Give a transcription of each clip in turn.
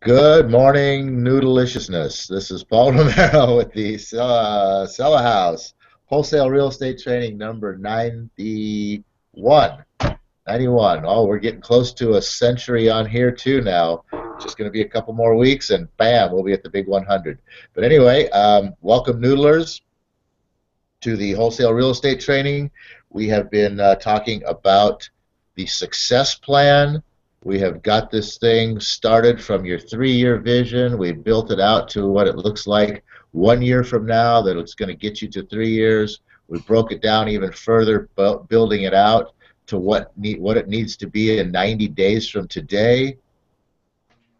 Good morning, noodleliciousness. This is Paul Romero with the Sell a House Wholesale Real Estate Training number 91. 91. Oh, we're getting close to a century on here too now. Just going to be a couple more weeks and bam, we'll be at the big 100. But anyway, welcome noodlers to the Wholesale Real Estate Training. We have been talking about the success plan. We have got this thing started from your 3-year vision. We built it out to what it looks like 1 year from now, that it's going to get you to 3 years. We broke it down even further, building it out to what it needs to be in 90 days from today.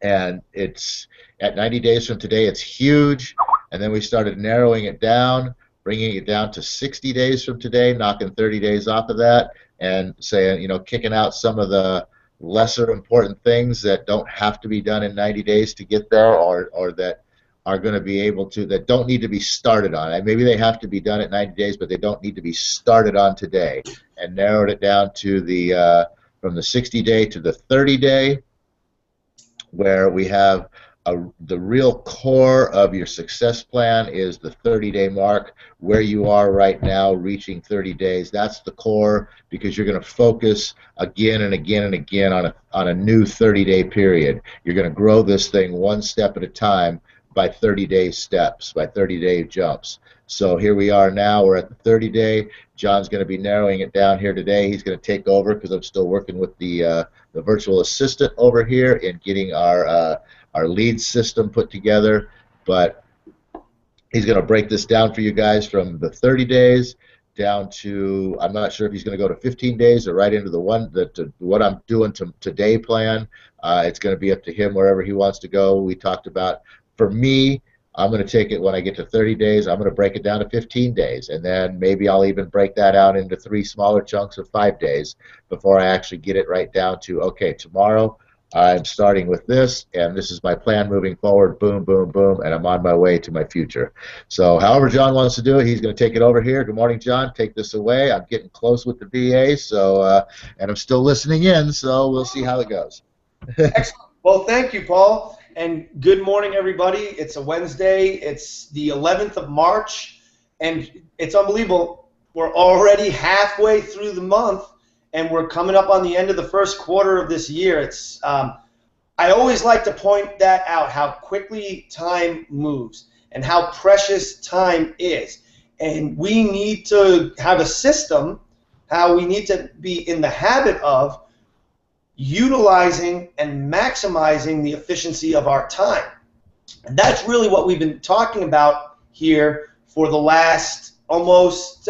And it's at 90 days from today, it's huge. And then we started narrowing it down, bringing it down to 60 days from today, knocking 30 days off of that, and saying, kicking out some of the lesser important things that don't have to be done in 90 days to get there, or that are going to be able to, that don't need to be started on. And maybe they have to be done at 90 days, but they don't need to be started on today. And narrowed it down to from the 60-day to the 30-day, where we have the real core of your success plan is the 30-day mark, where you are right now, reaching 30 days. That's the core, because you're going to focus again and again and again on a new 30-day period. You're going to grow this thing one step at a time by 30-day steps, by 30-day jumps. So here we are now. We're at the 30-day. John's going to be narrowing it down here today. He's going to take over because I'm still working with the virtual assistant over here in getting our lead system put together. But he's going to break this down for you guys from the 30 days down to, I'm not sure if he's going to go to 15 days or right into the what I'm doing today plan. It's going to be up to him wherever he wants to go. We talked about, for me, I'm going to take it when I get to 30 days, I'm going to break it down to 15 days. And then maybe I'll even break that out into 3 smaller chunks of 5 days before I actually get it right down to, okay, tomorrow I'm starting with this, and this is my plan moving forward, boom, boom, boom, and I'm on my way to my future. So however John wants to do it, he's going to take it over here. Good morning, John. Take this away. I'm getting close with the VA, so and I'm still listening in, so we'll see how it goes. Excellent. Well, thank you, Paul. And good morning, everybody. It's a Wednesday. It's the 11th of March, and it's unbelievable. We're already halfway through the month, and we're coming up on the end of the first quarter of this year. I always like to point that out, how quickly time moves and how precious time is. And we need to have a system, how we need to be in the habit of utilizing and maximizing the efficiency of our time. And that's really what we've been talking about here for the last almost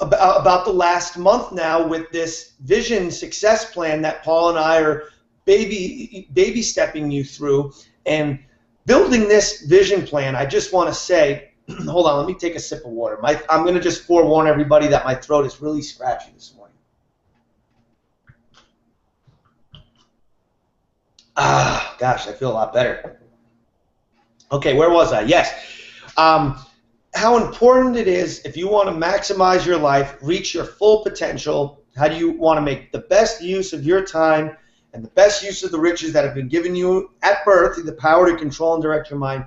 about the last month now, with this vision success plan that Paul and I are baby stepping you through. And building this vision plan, I just want to say, hold on, let me take a sip of water. I'm going to just forewarn everybody that my throat is really scratchy this morning. Ah, gosh, I feel a lot better. Okay, where was I? Yes. How important it is, if you want to maximize your life, reach your full potential, how do you want to make the best use of your time and the best use of the riches that have been given you at birth, the power to control and direct your mind,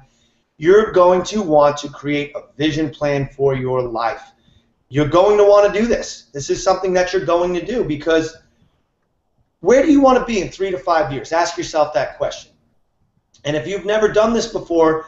you're going to want to create a vision plan for your life. You're going to want to do this. This is something that you're going to do, because where do you want to be in 3 to 5 years? Ask yourself that question. And if you've never done this before,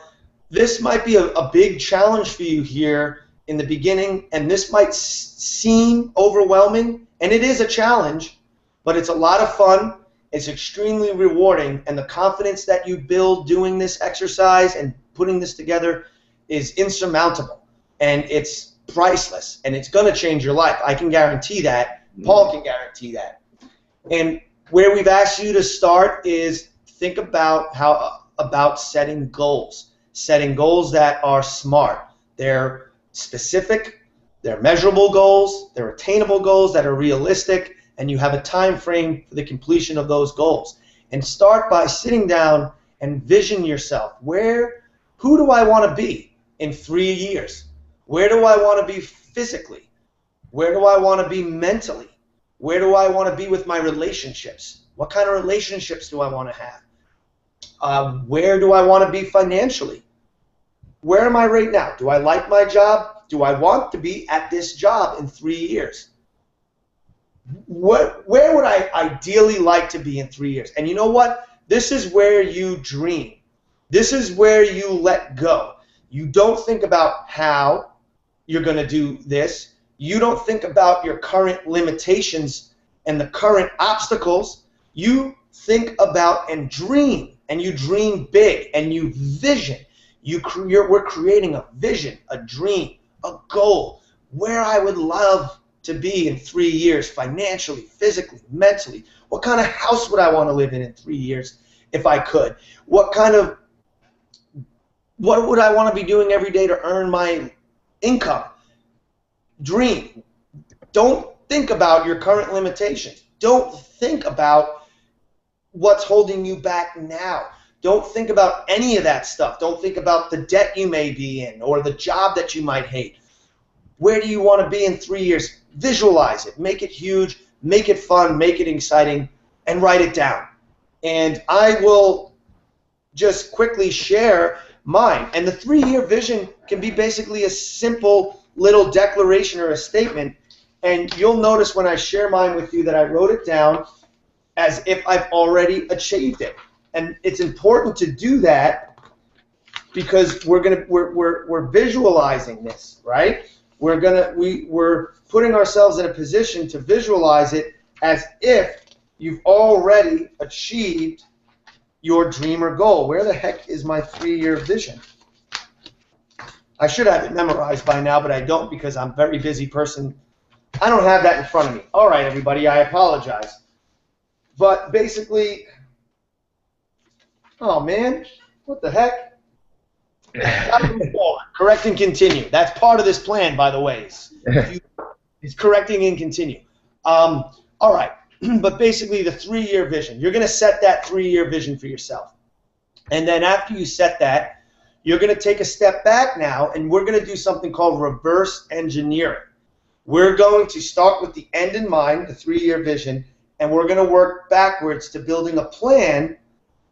this might be a big challenge for you here in the beginning, and this might seem overwhelming, and it is a challenge, but it's a lot of fun. It's extremely rewarding, and the confidence that you build doing this exercise and putting this together is insurmountable, and it's priceless, and it's going to change your life. I can guarantee that. Paul can guarantee that. And where we've asked you to start is think about about setting goals. Setting goals that are smart. They're specific, they're measurable goals, they're attainable goals that are realistic, and you have a time frame for the completion of those goals. And start by sitting down and vision yourself. Who do I want to be in 3 years? Where do I want to be physically? Where do I want to be mentally? Where do I want to be with my relationships? What kind of relationships do I want to have? Where do I want to be financially? Where am I right now? Do I like my job? Do I want to be at this job in 3 years? Where would I ideally like to be in 3 years? And you know what? This is where you dream. This is where you let go. You don't think about how you're going to do this. You don't think about your current limitations and the current obstacles. You think about and dream, and you dream big, and you vision. We're creating a vision, a dream, a goal, where I would love to be in 3 years, financially, physically, mentally. What kind of house would I want to live in 3 years if I could? What would I want to be doing every day to earn my income? Dream. Don't think about your current limitations. Don't think about what's holding you back now. Don't think about any of that stuff. Don't think about the debt you may be in or the job that you might hate. Where do you want to be in 3 years? Visualize it. Make it huge. Make it fun. Make it exciting. And write it down. And I will just quickly share mine. And the 3-year vision can be basically a simple little declaration or a statement. And you'll notice when I share mine with you that I wrote it down as if I've already achieved it. And it's important to do that because we're visualizing this, right? We're putting ourselves in a position to visualize it as if you've already achieved your dream or goal. Where the heck is my 3-year vision? I should have it memorized by now, but I don't because I'm a very busy person. I don't have that in front of me. All right, everybody, I apologize. But basically, oh man, what the heck? Correct and continue. That's part of this plan, by the way. It's correcting and continue. All right, but basically the 3-year vision. You're going to set that 3-year vision for yourself. And then after you set that, you're going to take a step back now, and we're going to do something called reverse engineering. We're going to start with the end in mind, the 3-year vision, and we're going to work backwards to building a plan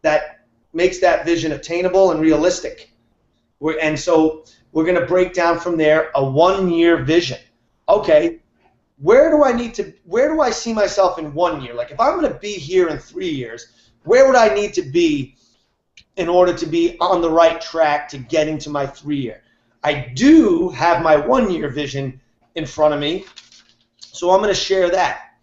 that makes that vision attainable and realistic. And so we're going to break down from there a 1-year vision. Okay, where do I see myself in 1 year? Like if I'm going to be here in 3 years, where would I need to be in order to be on the right track to getting to my 3-year? I do have my 1-year vision in front of me, so I'm going to share that.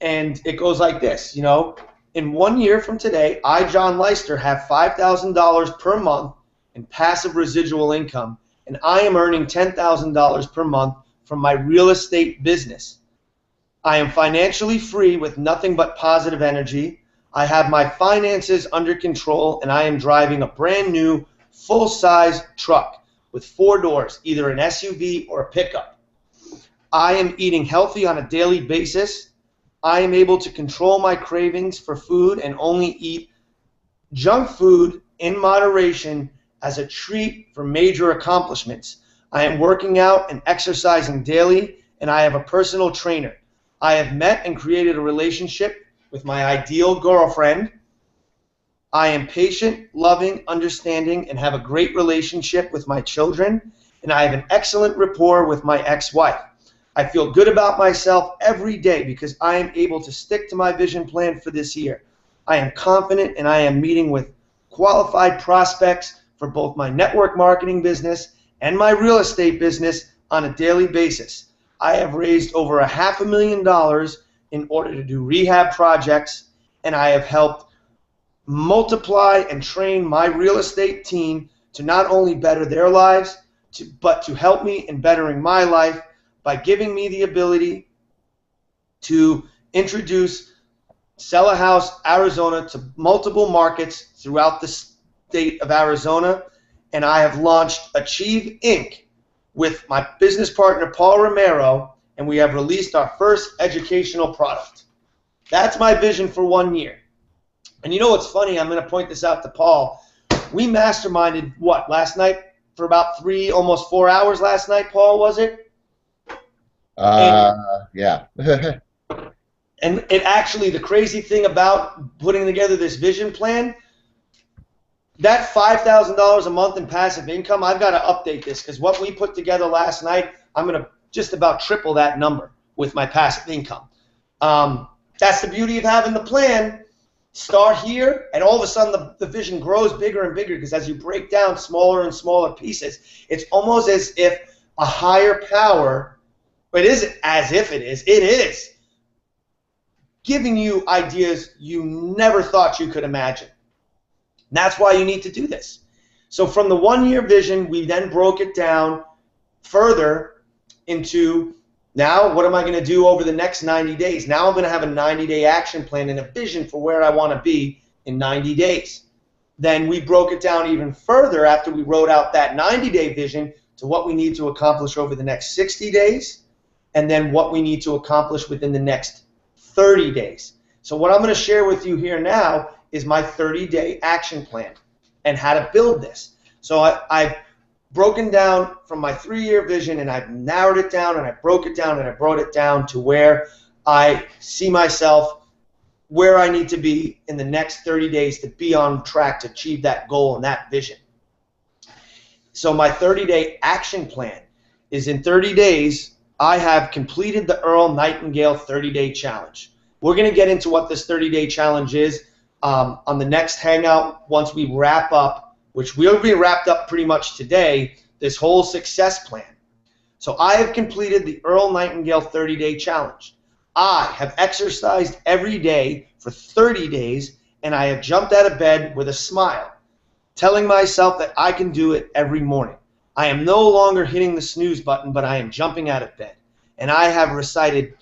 And it goes like this, in 1 year from today, I, John Leister, have $5,000 per month in passive residual income, and I am earning $10,000 per month from my real estate business. I am financially free with nothing but positive energy. I have my finances under control, and I am driving a brand new full-size truck with 4 doors, either an SUV or a pickup. I am eating healthy on a daily basis. I am able to control my cravings for food and only eat junk food in moderation as a treat for major accomplishments. I am working out and exercising daily, and I have a personal trainer. I have met and created a relationship with my ideal girlfriend. I am patient, loving, understanding, and have a great relationship with my children, and I have an excellent rapport with my ex-wife. I feel good about myself every day because I am able to stick to my vision plan for this year. I am confident, and I am meeting with qualified prospects for both my network marketing business and my real estate business on a daily basis. I have raised over $500,000 in order to do rehab projects, and I have helped multiply and train my real estate team to not only better their lives, but to help me in bettering my life by giving me the ability to sell a house, Arizona, to multiple markets throughout the state of Arizona. And I have launched Achieve Inc. with my business partner, Paul Romero, and we have released our first educational product. That's my vision for 1 year. And you know what's funny? I'm going to point this out to Paul. We masterminded, last night for about 3, almost 4 hours last night, Paul, was it? Yeah. And it actually, the crazy thing about putting together this vision plan, that $5,000 a month in passive income, I've got to update this because what we put together last night, I'm going to just about triple that number with my passive income. That's the beauty of having the plan. Start here, and all of a sudden the vision grows bigger and bigger because as you break down smaller and smaller pieces, it's almost as if a higher power, it isn't as if it is giving you ideas you never thought you could imagine. And that's why you need to do this. So from the 1-year vision, we then broke it down further into now what am I going to do over the next 90 days? Now I'm going to have a 90-day action plan and a vision for where I want to be in 90 days. Then we broke it down even further after we wrote out that 90-day vision to what we need to accomplish over the next 60 days and then what we need to accomplish within the next 30 days. So what I'm going to share with you here now is my 30-day action plan and how to build this. So I've broken down from my 3-year vision and I've narrowed it down and I broke it down and I brought it down to where I see myself, where I need to be in the next 30 days to be on track to achieve that goal and that vision. So my 30-day action plan is in 30 days, I have completed the Earl Nightingale 30-day challenge. We're going to get into what this 30-day challenge is on the next hangout once we wrap up, which will be wrapped up pretty much today, this whole success plan. So I have completed the Earl Nightingale 30-day challenge. I have exercised every day for 30 days, and I have jumped out of bed with a smile, telling myself that I can do it every morning. I am no longer hitting the snooze button, but I am jumping out of bed. And I have recited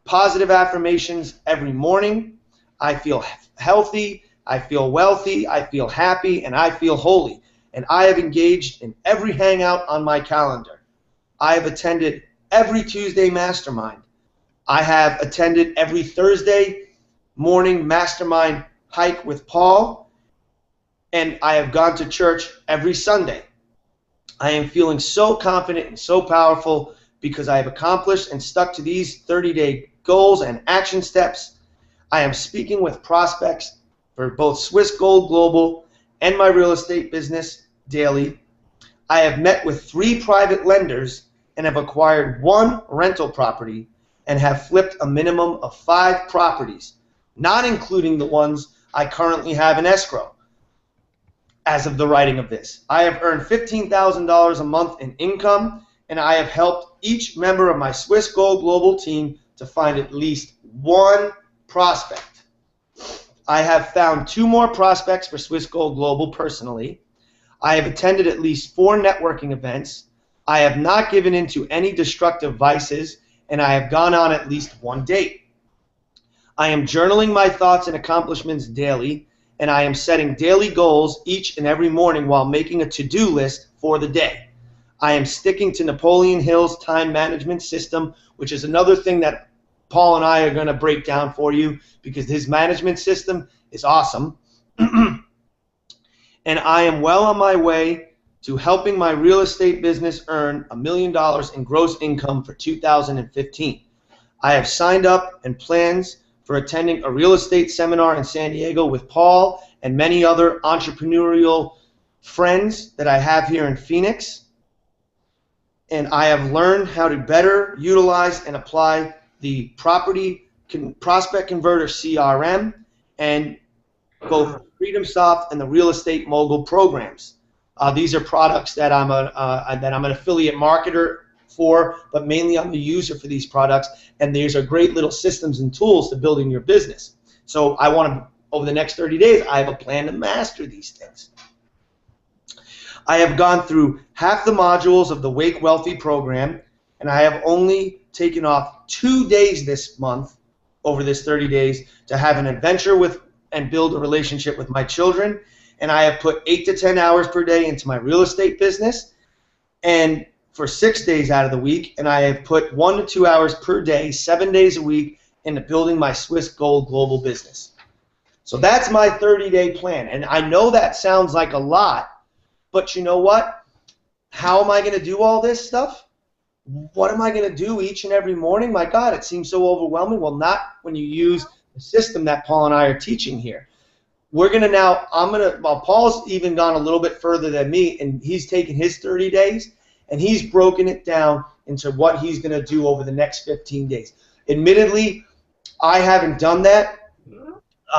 positive affirmations every morning. I feel healthy, I feel wealthy, I feel happy, and I feel holy. And I have engaged in every hangout on my calendar. I have attended every Tuesday mastermind. I have attended every Thursday morning mastermind hike with Paul. And I have gone to church every Sunday. I am feeling so confident and so powerful because I have accomplished and stuck to these 30-day goals and action steps. I am speaking with prospects for both Swiss Gold Global and my real estate business daily. I have met with 3 private lenders and have acquired 1 rental property and have flipped a minimum of 5 properties, not including the ones I currently have in escrow. As of the writing of this, I have earned $15,000 a month in income, and I have helped each member of my Swiss Gold Global team to find at least 1 prospect. I have found 2 more prospects for Swiss Gold Global personally. I have attended at least 4 networking events. I have not given into any destructive vices, and I have gone on at least 1 date. I am journaling my thoughts and accomplishments daily, and I am setting daily goals each and every morning while making a to-do list for the day. I am sticking to Napoleon Hill's time management system, which is another thing that Paul and I are going to break down for you because his management system is awesome. And I am well on my way to helping my real estate business earn $1 million in gross income for 2015. I have signed up and plans for attending a real estate seminar in San Diego with Paul and many other entrepreneurial friends that I have here in Phoenix. And I have learned how to better utilize and apply the Prospect Converter CRM and both FreedomSoft and the Real Estate Mogul programs. These are products that I'm an affiliate marketer for, but mainly I'm the user for these products, and these are great little systems and tools to building your business. So I want to, over the next 30 days, I have a plan to master these things. I have gone through half the modules of the Wake Wealthy program, and I have only taken off 2 days this month over this 30 days to have an adventure with and build a relationship with my children, and I have put 8 to 10 hours per day into my real estate business, and for 6 days out of the week, and I have put 1 to 2 hours per day, 7 days a week, into building my Swiss Gold Global business. So that's my 30-day plan, and I know that sounds like a lot, but you know what? How am I going to do all this stuff? What am I going to do each and every morning? My God, it seems so overwhelming. Well, not when you use the system that Paul and I are teaching here. we're going to now, well, Paul's even gone a little bit further than me, and he's taken his 30 days, and he's broken it down into what he's going to do over the next 15 days. Admittedly, I haven't done that.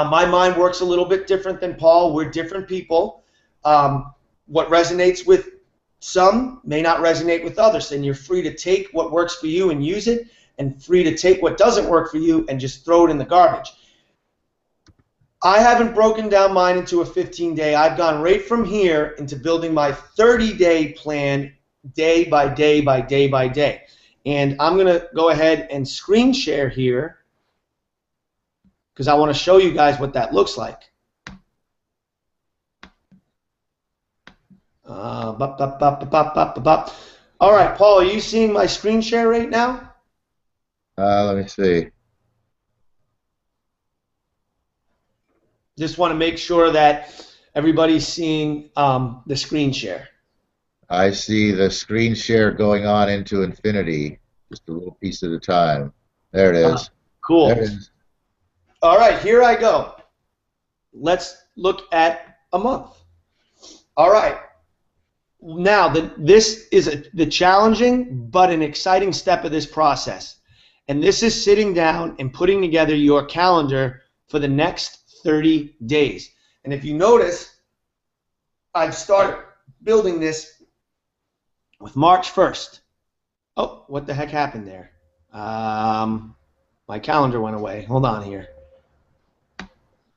My mind works a little bit different than Paul. We're different people. What resonates with some may not resonate with others, and you're free to take what works for you and use it, and free to take what doesn't work for you and just throw it in the garbage. I haven't broken down mine into a 15-day. I've gone right from here into building my 30-day plan day by day by day by day. And I'm going to go ahead and screen share here because I want to show you guys what that looks like. All right, Paul, are you seeing my screen share right now? Let me see. Just want to make sure that everybody's seeing the screen share. I see the screen share going on into infinity, just a little piece at a time. There it is. Cool. There it is. All right, here I go. Let's look at a month. All right. Now, this is the challenging but an exciting step of this process. And this is sitting down and putting together your calendar for the next 30 days. And if you notice, I've started building this with March 1st. Oh, what the heck happened there? My calendar went away. Hold on here.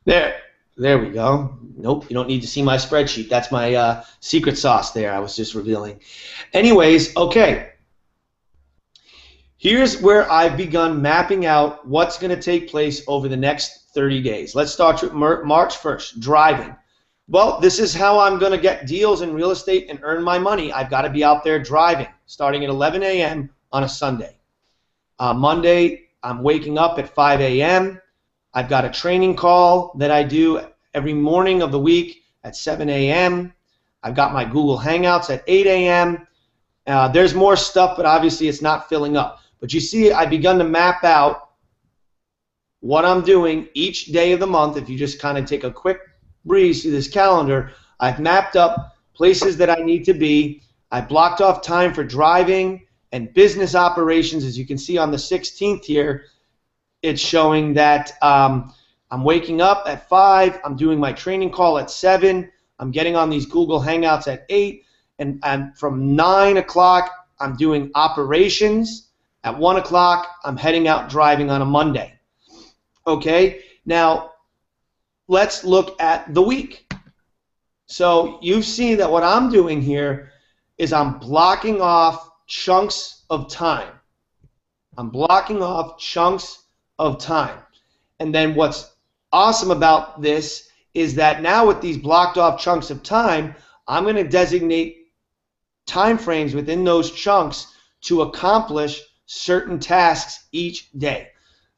There we go. Nope, you don't need to see my spreadsheet. That's my secret sauce there I was just revealing. Anyways, okay. Here's where I've begun mapping out what's going to take place over the next 30 days. Let's start with March 1st, driving. Well, this is how I'm going to get deals in real estate and earn my money. I've got to be out there driving, starting at 11 a.m. on a Sunday. Monday, I'm waking up at 5 a.m. I've got a training call that I do every morning of the week at 7 a.m. I've got my Google Hangouts at 8 a.m. There's more stuff, but obviously it's not filling up. But you see, I've begun to map out what I'm doing each day of the month. If you just kind of take a quick breeze through this calendar, I've mapped up places that I need to be. I blocked off time for driving and business operations. As you can see on the 16th here, it's showing that I'm waking up at 5. I'm doing my training call at 7. I'm getting on these Google Hangouts at 8. And from 9 o'clock, I'm doing operations. At 1 o'clock, I'm heading out driving on a Monday. Okay, now let's look at the week. So you've seen that what I'm doing here is I'm blocking off chunks of time. I'm blocking off chunks of time. And then what's awesome about this is that now with these blocked off chunks of time, I'm going to designate time frames within those chunks to accomplish certain tasks each day.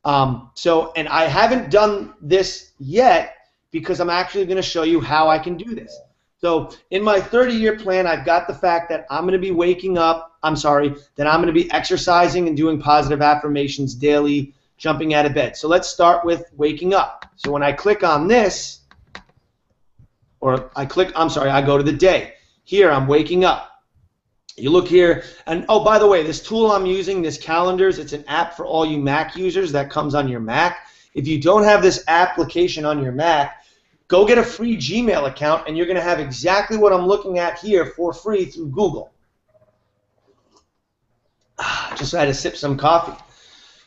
And I haven't done this yet because I'm actually going to show you how I can do this. So in my 30-year plan, I've got the fact that I'm going to be that I'm going to be exercising and doing positive affirmations daily, jumping out of bed. So let's start with waking up. So when I click on this, I go to the day. Here, I'm waking up. You look here, and oh, by the way, this tool I'm using, this Calendars, it's an app for all you Mac users that comes on your Mac. If you don't have this application on your Mac, go get a free Gmail account, and you're going to have exactly what I'm looking at here for free through Google. Just had to sip some coffee.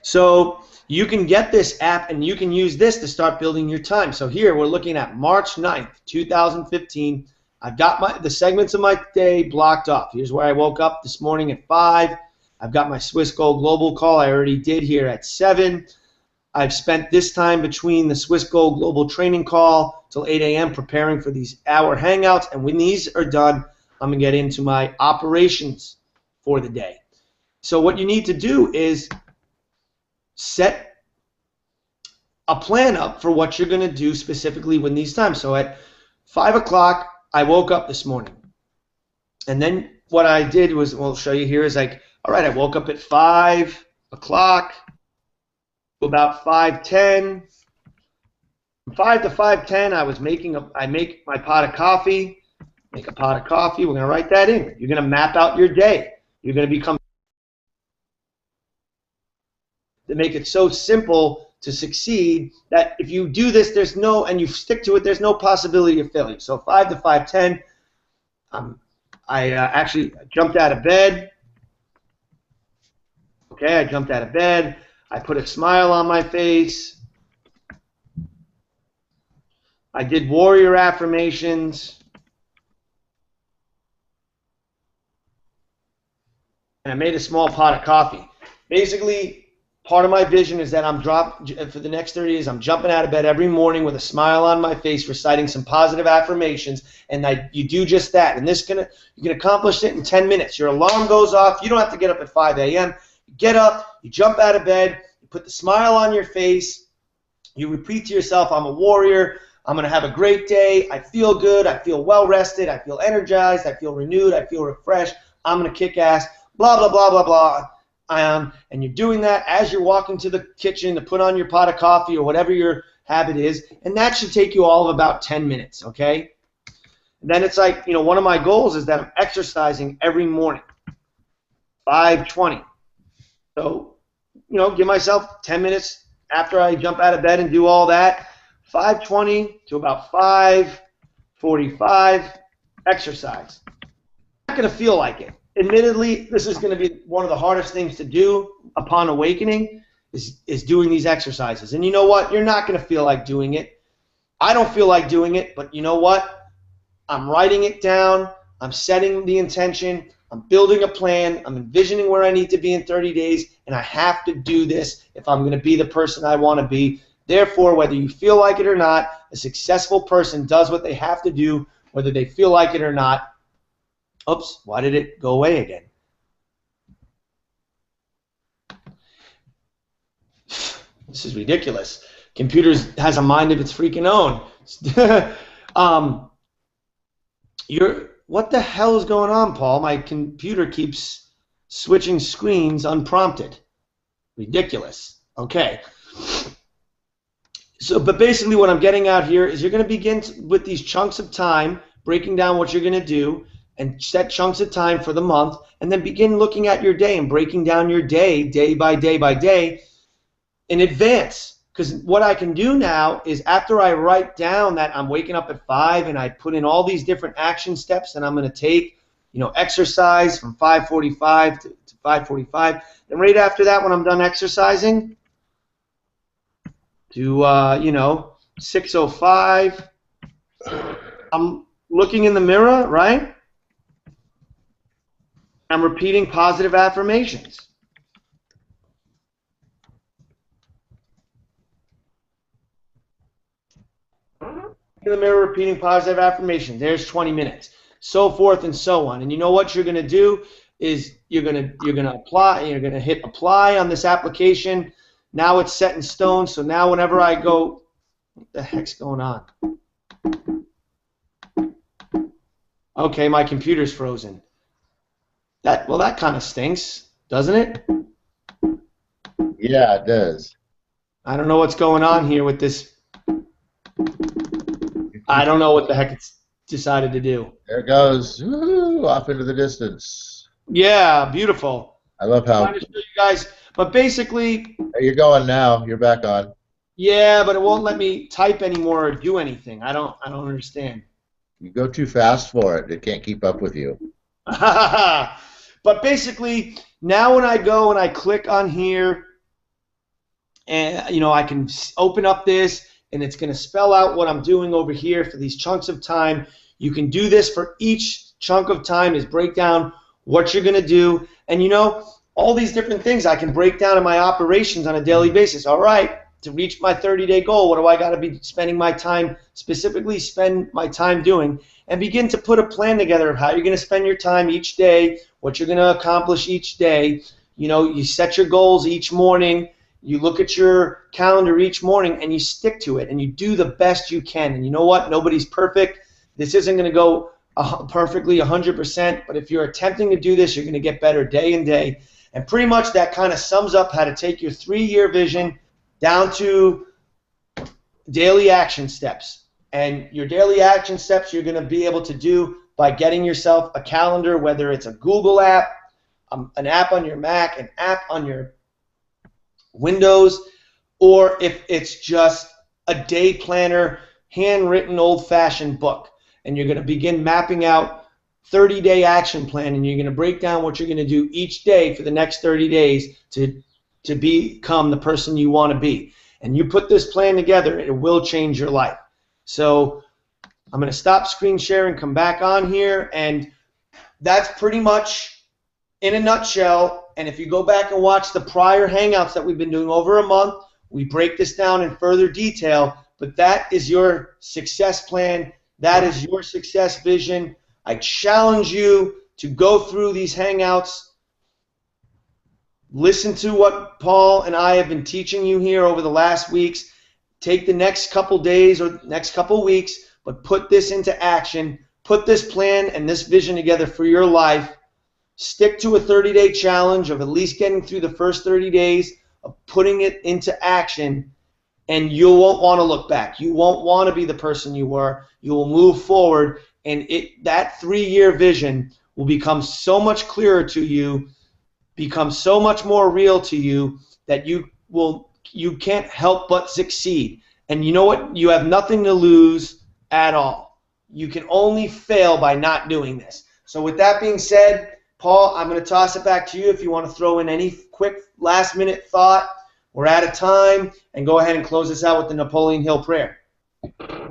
So you can get this app, and you can use this to start building your time. So here we're looking at March 9th, 2015. I've got the segments of my day blocked off. Here's where I woke up this morning at 5. I've got my Swiss Gold Global call I already did here at 7. I've spent this time between the Swiss Gold Global training call till 8 a.m. preparing for these hour hangouts. And when these are done, I'm going to get into my operations for the day. So what you need to do is set a plan up for what you're going to do specifically when these times. So at 5 o'clock, I woke up this morning, and then what I did was, we'll show you here, is like, all right, I woke up at 5 o'clock, about 5:10, 5 to 5:10, I make my pot of coffee. Make a pot of coffee. We're going to write that in. You're going to map out your day. You're going to become to make it so simple to succeed that if you do this, and you stick to it, there's no possibility of failure. So 5 to 5:10, I actually jumped out of bed. Okay, I jumped out of bed. I put a smile on my face. I did warrior affirmations. And I made a small pot of coffee. Basically, part of my vision is that for the next 30 days, I'm jumping out of bed every morning with a smile on my face, reciting some positive affirmations, and you do just that. And you can accomplish it in 10 minutes. Your alarm goes off. You don't have to get up at 5 a.m. You get up, you jump out of bed, you put the smile on your face, you repeat to yourself, I'm a warrior, I'm going to have a great day, I feel good, I feel well rested, I feel energized, I feel renewed, I feel refreshed, I'm going to kick ass, blah, blah, blah, blah, blah. And you're doing that as you're walking to the kitchen to put on your pot of coffee or whatever your habit is, and that should take you all of about 10 minutes, okay? And then it's like, one of my goals is that I'm exercising every morning, 5:20. So, give myself 10 minutes after I jump out of bed and do all that, 5:20 to about 5:45, exercise. I'm not going to feel like it. Admittedly, this is going to be one of the hardest things to do upon awakening is doing these exercises. And you know what? You're not going to feel like doing it. I don't feel like doing it, but you know what? I'm writing it down. I'm setting the intention. I'm building a plan. I'm envisioning where I need to be in 30 days, and I have to do this if I'm going to be the person I want to be. Therefore, whether you feel like it or not, a successful person does what they have to do, whether they feel like it or not. Oops, why did it go away again? This is ridiculous. Computers has a mind of its freaking own. What the hell is going on, Paul? My computer keeps switching screens unprompted. Ridiculous. Okay. But basically what I'm getting out here is you're going to begin with these chunks of time, breaking down what you're going to do, and set chunks of time for the month, and then begin looking at your day and breaking down your day, day by day by day, in advance. Because what I can do now is after I write down that I'm waking up at 5 and I put in all these different action steps that I'm going to take, exercise from 5:45 to 5:45. Then right after that, when I'm done exercising, to 6:05, I'm looking in the mirror, right? I'm repeating positive affirmations. In the mirror repeating positive affirmations. There's 20 minutes. So forth and so on. And you know what you're going to do is you're going to apply, you're going to hit apply on this application. Now it's set in stone. So now whenever I go, what the heck's going on? Okay, my computer's frozen. That kind of stinks, doesn't it? Yeah, it does. I don't know what's going on here with this. I don't know what the heck it's decided to do. There it goes. Woo, off into the distance. Yeah, beautiful. I love how. I'm trying to show you guys, but basically. There you're going now. You're back on. Yeah, but it won't let me type anymore or do anything. I don't understand. You go too fast for it. It can't keep up with you. But basically, now when I go and I click on here, and I can open up this, and it's going to spell out what I'm doing over here for these chunks of time. You can do this for each chunk of time, is break down what you're going to do. And all these different things I can break down in my operations on a daily basis. All right, to reach my 30-day goal, what do I got to be spending my time, specifically spend my time doing? And begin to put a plan together of how you're going to spend your time each day, what you're going to accomplish each day. You set your goals each morning. You look at your calendar each morning and you stick to it and you do the best you can. And you know what? Nobody's perfect. This isn't going to go perfectly 100%, but if you're attempting to do this, you're going to get better day and day. And pretty much that kind of sums up how to take your 3-year vision down to daily action steps. And your daily action steps you're going to be able to do by getting yourself a calendar, whether it's a Google app, an app on your Mac, an app on your Windows, or if it's just a day planner, handwritten, old-fashioned book. And you're going to begin mapping out 30-day action plan, and you're going to break down what you're going to do each day for the next 30 days to become the person you want to be. And you put this plan together, it will change your life. So I'm going to stop screen sharing, come back on here, and that's pretty much in a nutshell. And if you go back and watch the prior Hangouts that we've been doing over a month, we break this down in further detail, but that is your success plan. That is your success vision. I challenge you to go through these Hangouts, listen to what Paul and I have been teaching you here over the last weeks. Take the next couple days or next couple weeks, but put this into action. Put this plan and this vision together for your life. Stick to a 30-day challenge of at least getting through the first 30 days of putting it into action, and you won't want to look back. You won't want to be the person you were. You will move forward, and that 3-year vision will become so much clearer to you, become so much more real to you, that you can't help but succeed. And you know what? You have nothing to lose at all. You can only fail by not doing this. So with that being said, Paul, I'm going to toss it back to you if you want to throw in any quick last-minute thought. We're out of time, and go ahead and close this out with the Napoleon Hill prayer.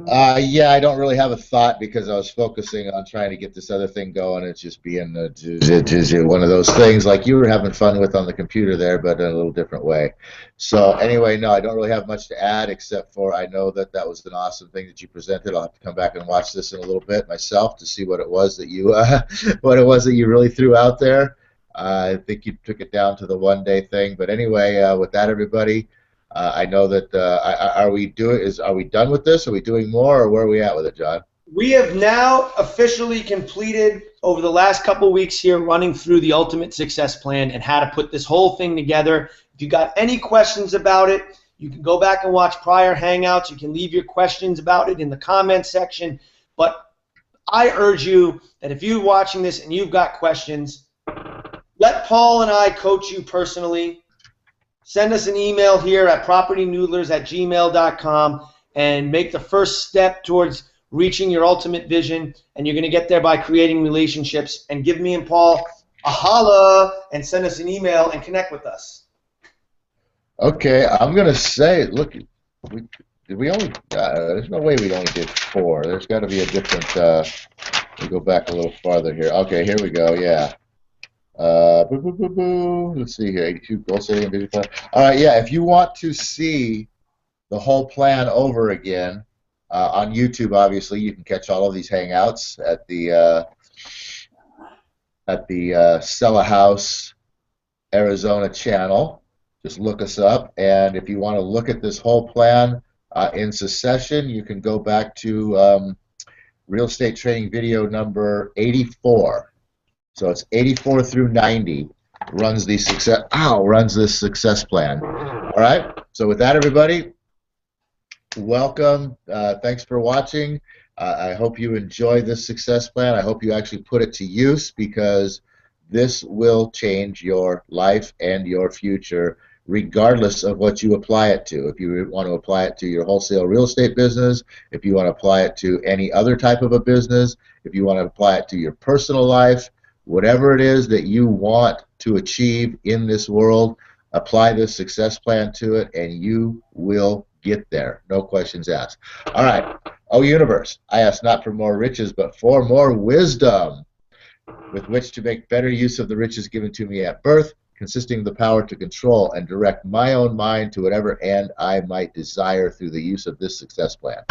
Yeah, I don't really have a thought because I was focusing on trying to get this other thing going. It's just being one of those things like you were having fun with on the computer there, but in a little different way. So anyway, no, I don't really have much to add except for I know that that was an awesome thing that you presented. I'll have to come back and watch this in a little bit myself to see what it was that you really threw out there. I think you took it down to the one-day thing. But anyway, with that, everybody. I know that are we done with this? Are we doing more, or where are we at with it, John? We have now officially completed over the last couple of weeks here running through the Ultimate Success Plan and how to put this whole thing together. If you got any questions about it, you can go back and watch prior Hangouts. You can leave your questions about it in the comment section. But I urge you that if you're watching this and you've got questions, let Paul and I coach you personally. Send us an email here at propertynoodlers@gmail.com and make the first step towards reaching your ultimate vision. And you're going to get there by creating relationships. And give me and Paul a holla and send us an email and connect with us. Okay, I'm going to say, look, there's no way we only did 4. There's got to be a different, we go back a little farther here. Okay, here we go, yeah. Let's see here, 82 goal setting and vision plan. All right, yeah, if you want to see the whole plan over again on YouTube, obviously, you can catch all of these Hangouts at the Sell a House Arizona channel. Just look us up, and if you want to look at this whole plan in succession, you can go back to Real Estate Training video number 84. So it's 84 through 90 runs this success plan. All right. So with that, everybody, welcome. Thanks for watching. I hope you enjoy this success plan. I hope you actually put it to use, because this will change your life and your future, regardless of what you apply it to. If you want to apply it to your wholesale real estate business, if you want to apply it to any other type of a business, if you want to apply it to your personal life, whatever it is that you want to achieve in this world, apply this success plan to it, and you will get there. No questions asked. All right. Oh, universe, I ask not for more riches, but for more wisdom, with which to make better use of the riches given to me at birth, consisting of the power to control and direct my own mind to whatever end I might desire through the use of this success plan.